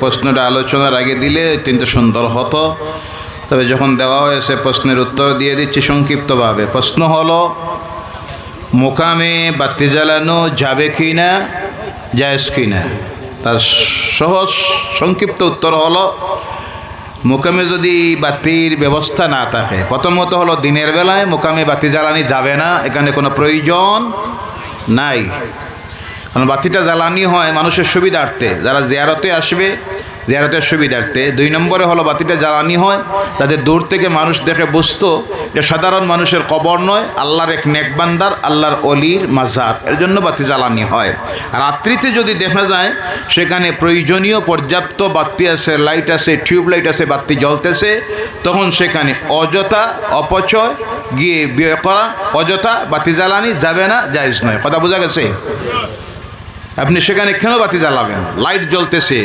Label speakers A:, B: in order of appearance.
A: প্রশ্নটা আলোচনার আগে দিলে অত্যন্ত সুন্দর হতো, তবে যখন দেওয়া হয়েছে প্রশ্নের উত্তর দিয়ে দিচ্ছি সংক্ষিপ্তভাবে। প্রশ্ন হলো, মোকামে বাতি জ্বালানো যাবে কি না, জায়েজ কি না? তার সহজ সংক্ষিপ্ত উত্তর হলো, মোকামে যদি বাতির ব্যবস্থা না থাকে, প্রথমত হলো দিনের বেলায় মোকামে বাতি জ্বালানি যাবে না, এখানে কোনো প্রয়োজন নাই। কারণ বাতিটা জ্বালানি হয় মানুষের সুবিধার্থে, যারা জিয়ারতে আসবে জিয়ারতের সুবিধার্থে। 2 নম্বরে হলো বাতিটা জ্বালানি হয় যাতে দূর থেকে মানুষ দেখে বুঝতো যে সাধারণ মানুষের কবর নয়, আল্লাহর এক নেকবান্দার, আল্লাহর অলির মাজার, এর জন্য বাতি জ্বালানি হয়। আর রাত্রিতে যদি দেখা যায় সেখানে প্রয়োজনীয় পর্যাপ্ত বাতি আছে, লাইট আছে, টিউবলাইট আছে, বাতি জ্বলতেছে, তখন সেখানে অযথা অপচয় গিয়ে ব্যয় করা, অযথা বাতি জ্বালানি যাবে না, জায়েজ নয়। কথা বোঝা গেছে? আপনি সেখানে কেন বাতি জ্বালাবেন? লাইট জ্বলতেছে,